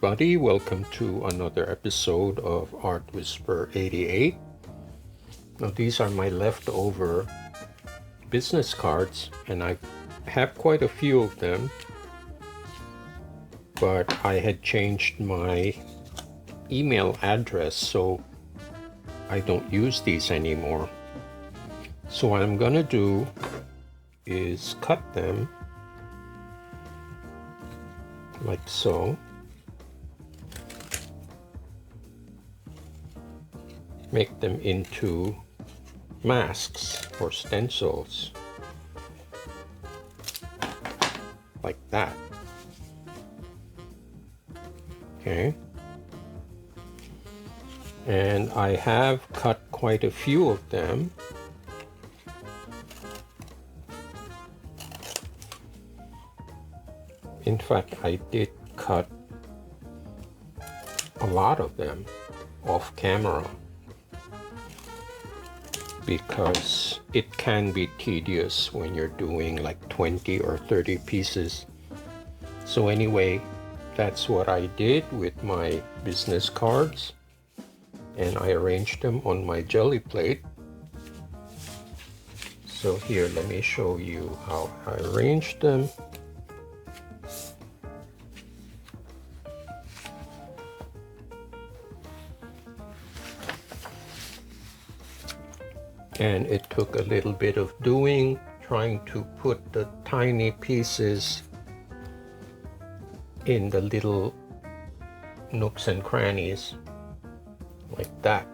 everybody, welcome to another episode of Art Whisper 88. Now these are my leftover business cards and I have quite a few of them, but I had changed my email address so I don't use these anymore. So what I'm gonna do is cut them like so. Make them into masks or stencils like that. Okay. And I have cut quite a few of them. In fact, I did cut a lot of them off camera because it can be tedious when you're doing like 20 or 30 pieces. So anyway, that's what I did with my business cards, and I arranged them on my Gelli Plate. So here, let me show you how I arranged them. And it took a little bit of doing, trying to put the tiny pieces in the little nooks and crannies, like that.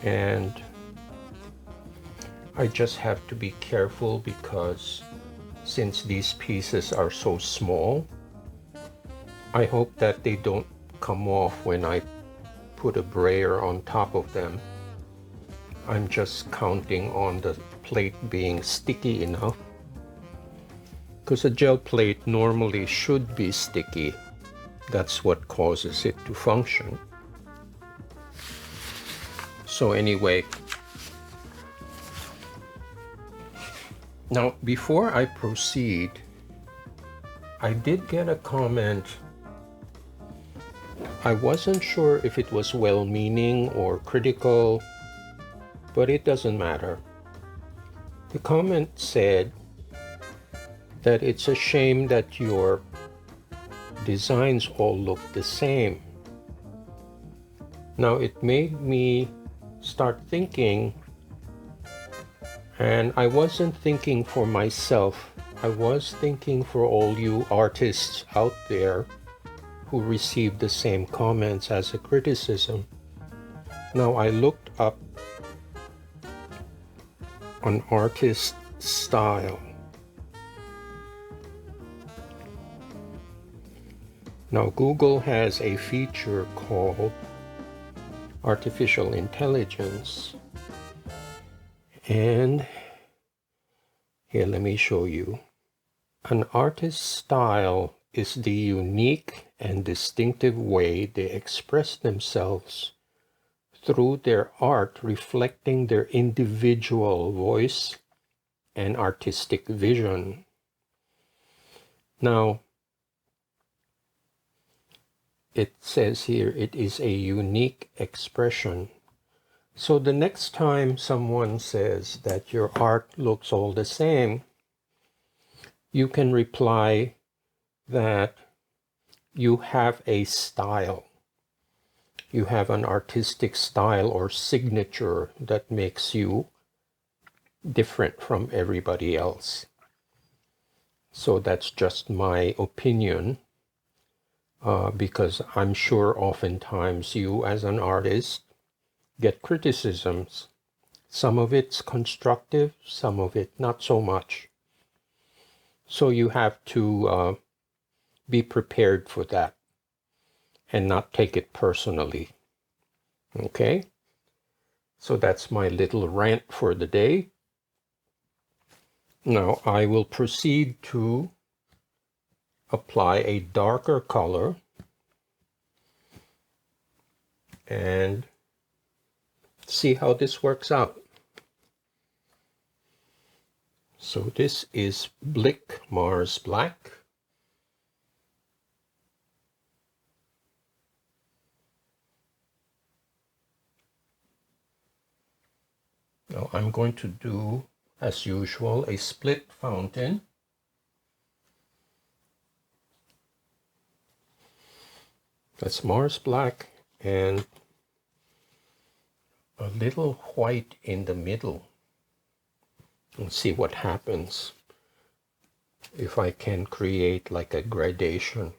And I just have to be careful because since these pieces are so small, I hope that they don't come off when I put a brayer on top of them. I'm just counting on the plate being sticky enough, because a gel plate normally should be sticky. That's what causes it to function. So anyway, now before I proceed, I did get a comment. I wasn't sure if it was well-meaning or critical, but it doesn't matter. The comment said that it's a shame that your designs all look the same. Now it made me start thinking, and I wasn't thinking for myself. I was thinking for all you artists out there who received the same comments as a criticism. Now I looked up an artist style. Now Google has a feature called artificial intelligence, and here, let me show you. An artist's style is the unique and distinctive way they express themselves through their art, reflecting their individual voice and artistic vision. Now, it says here it is a unique expression. So the next time someone says that your art looks all the same, you can reply that you have a style. You have an artistic style or signature that makes you different from everybody else. So that's just my opinion, because I'm sure oftentimes you as an artist get criticisms. Some of it's constructive, some of it not so much. So you have to be prepared for that and not take it personally. Okay? So that's my little rant for the day. Now I will proceed to apply a darker color and see how this works out. So this is Blick Mars Black. Now I'm going to do, as usual, a split fountain. That's Mars Black and a little white in the middle. Let's see what happens if I can create like a gradation.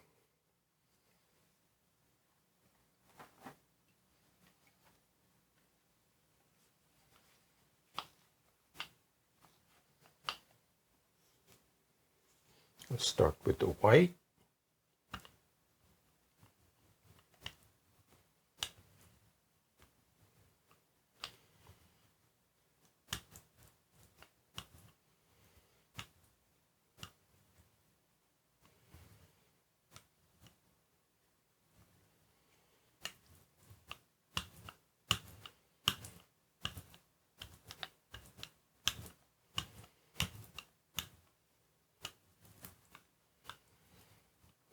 Let's start with the white.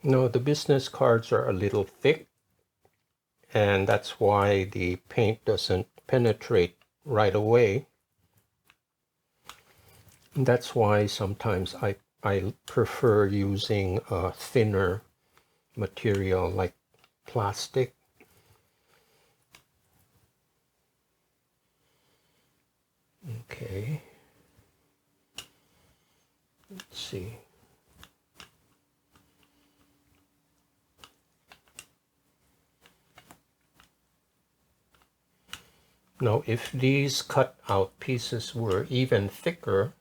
No, the business cards are a little thick, and that's why the paint doesn't penetrate right away. And that's why sometimes I prefer using a thinner material like plastic. Okay. Let's see. Now, if these cut out pieces were even thicker,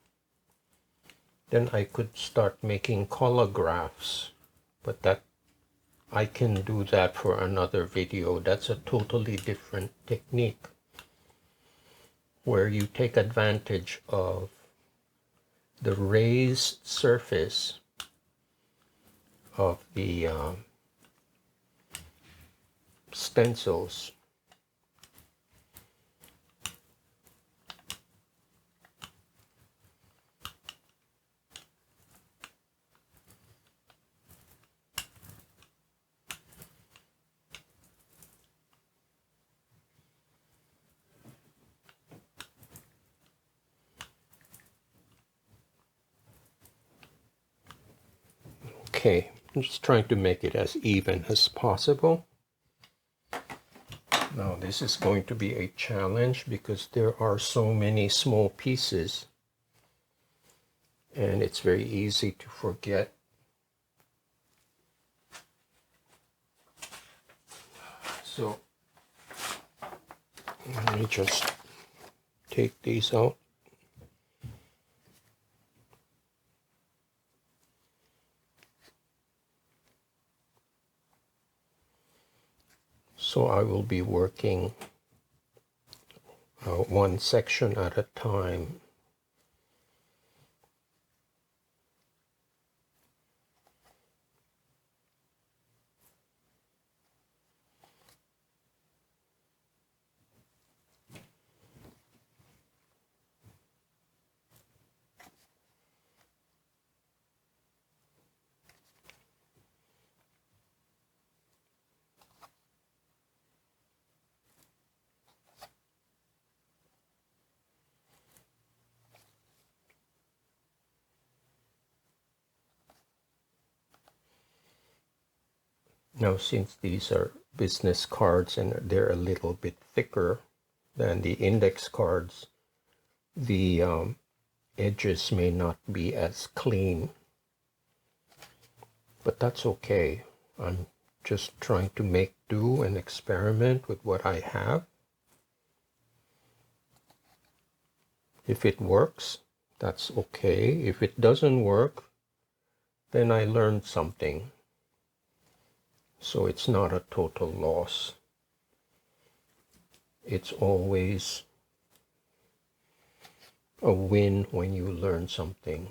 then I could start making collagraphs, but that I can do that for another video. That's a totally different technique where you take advantage of the raised surface of the stencils. Okay, I'm just trying to make it as even as possible. Now this is going to be a challenge because there are so many small pieces and it's very easy to forget. So let me just take these out. So I will be working one section at a time. Now, since these are business cards and they're a little bit thicker than the index cards, the edges may not be as clean, but that's okay. I'm just trying to make do and experiment with what I have. If it works, that's okay. If it doesn't work, then I learned something. So it's not a total loss. It's always a win when you learn something.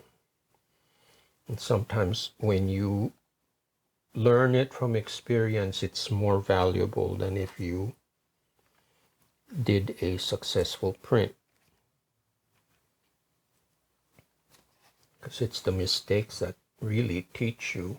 And sometimes when you learn it from experience, it's more valuable than if you did a successful print. because it's the mistakes that really teach you.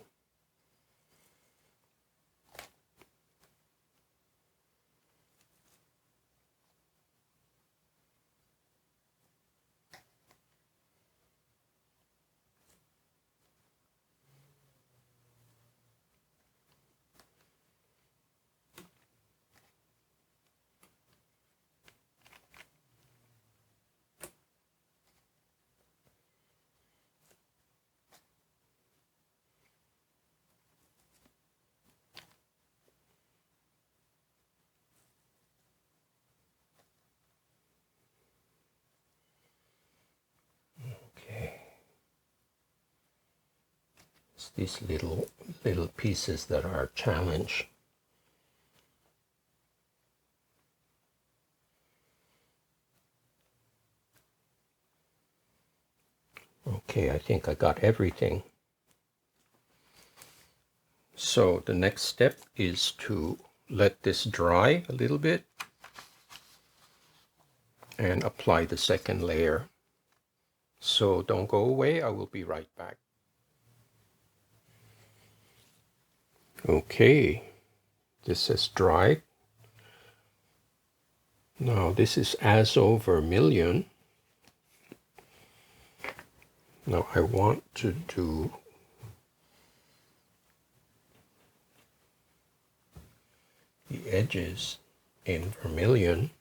Okay. It's these little pieces that are a challenge. Okay, I think I got everything. So the next step is to let this dry a little bit and apply the second layer. So don't go away, I will be right back. Okay, this has dried. Now this is azo vermilion. Now I want to do the edges in vermilion.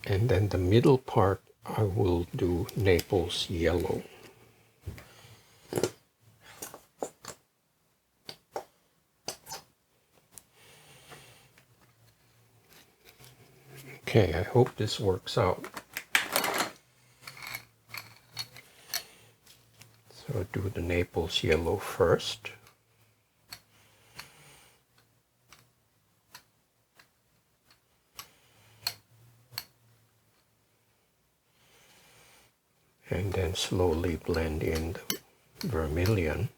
And then the middle part I will do Naples yellow. Okay, I hope this works out. So I'll do the Naples yellow first. And then slowly blend in the vermilion.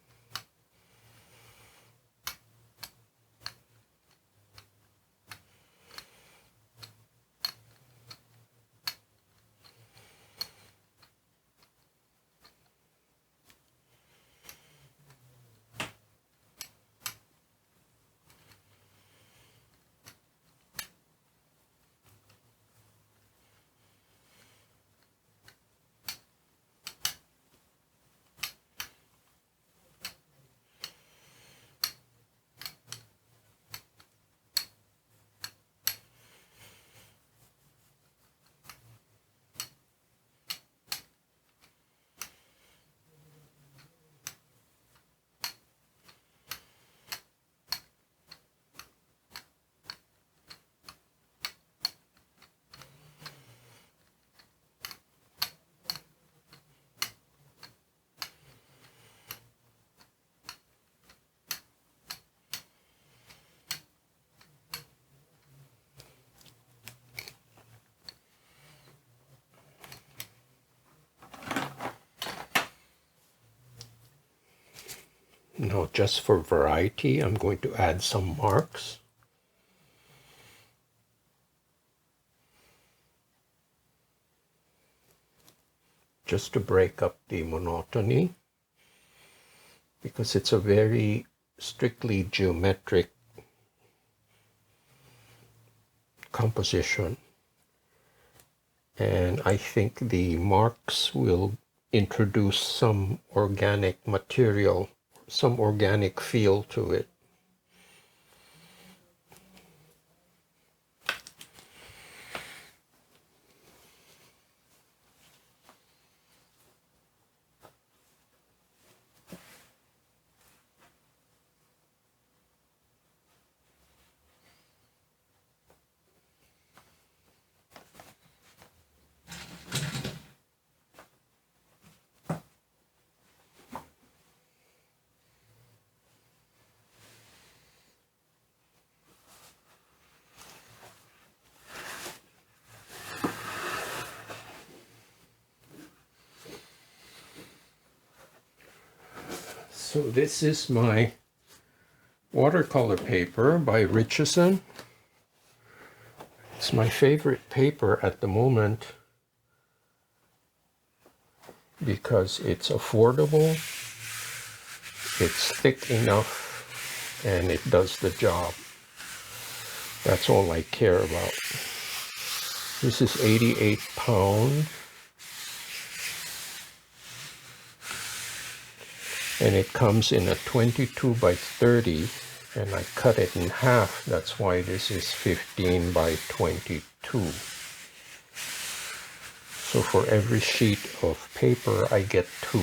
Now just for variety, I'm going to add some marks. Just to break up the monotony, because it's a very strictly geometric composition. And I think the marks will introduce some organic material, some organic feel to it. So this is my watercolor paper by Richardson. It's my favorite paper at the moment because it's affordable, it's thick enough, and it does the job. That's all I care about. This is 88 pound, and it comes in a 22 by 30, and I cut it in half. That's why this is 15 by 22. So for every sheet of paper, I get 2.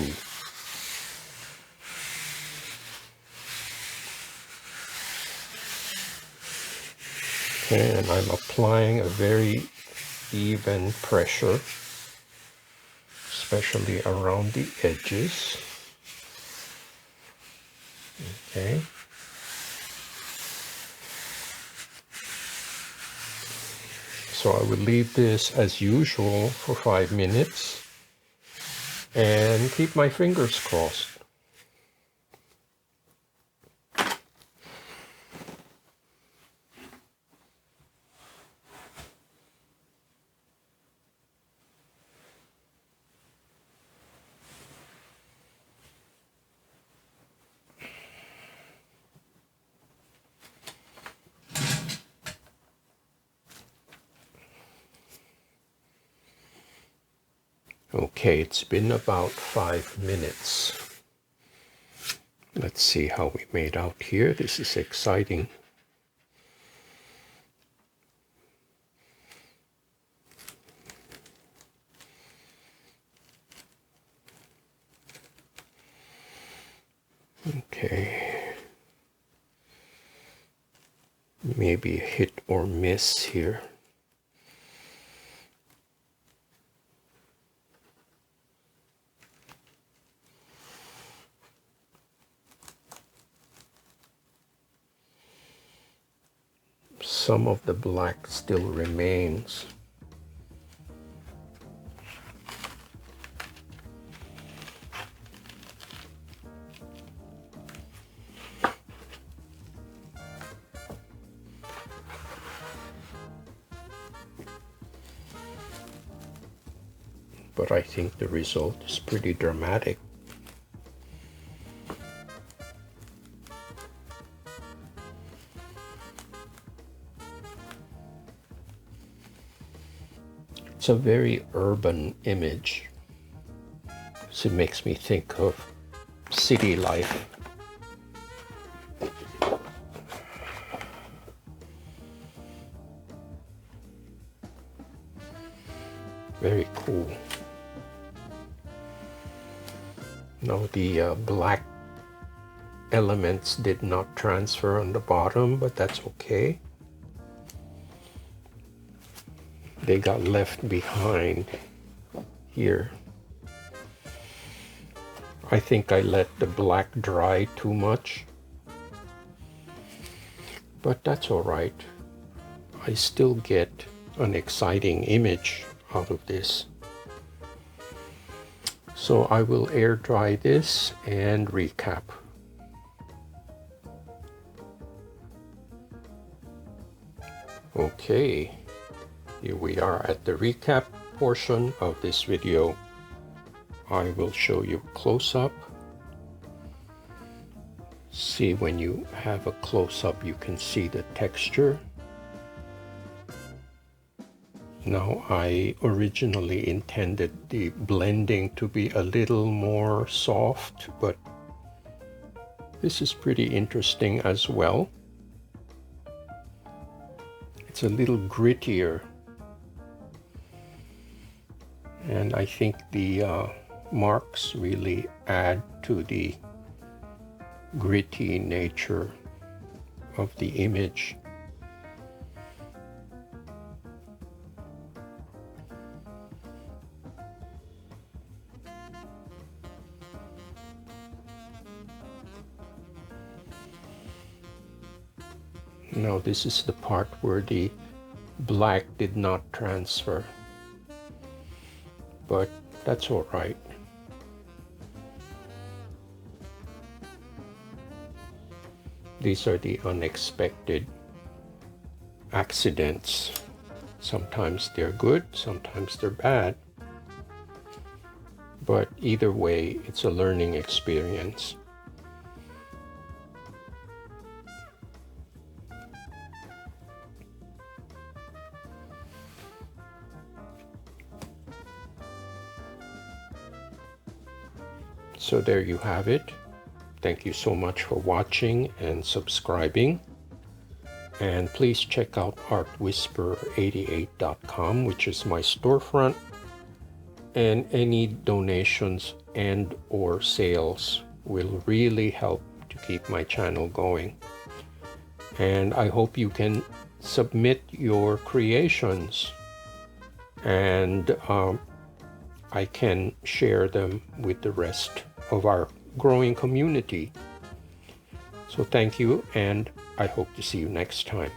Okay, and I'm applying a very even pressure, especially around the edges. Okay. So I will leave this as usual for 5 minutes and keep my fingers crossed. Okay, it's been about 5 minutes. Let's see how we made out here. This is exciting. Okay. Maybe a hit or miss here. Some of the black still remains. But I think the result is pretty dramatic. It's a very urban image. So it makes me think of city life. Very cool. Now the black elements did not transfer on the bottom, but that's okay. They got left behind here. I think I let the black dry too much, but that's all right. I still get an exciting image out of this. So I will air dry this and recap. Okay, here we are at the recap portion of this video. I will show you close-up. See, when you have a close-up, you can see the texture. Now, I originally intended the blending to be a little more soft, but this is pretty interesting as well. It's a little grittier, and I think the marks really add to the gritty nature of the image. Now this is the part where the black did not transfer, but that's all right. These are the unexpected accidents Sometimes they're good, sometimes they're bad. But either way, it's a learning experience. So there you have it. Thank you so much for watching and subscribing. And please check out artwhisperer88.com, which is my storefront. And any donations and or sales will really help to keep my channel going. And I hope you can submit your creations, and I can share them with the rest of our growing community. So thank you, and I hope to see you next time.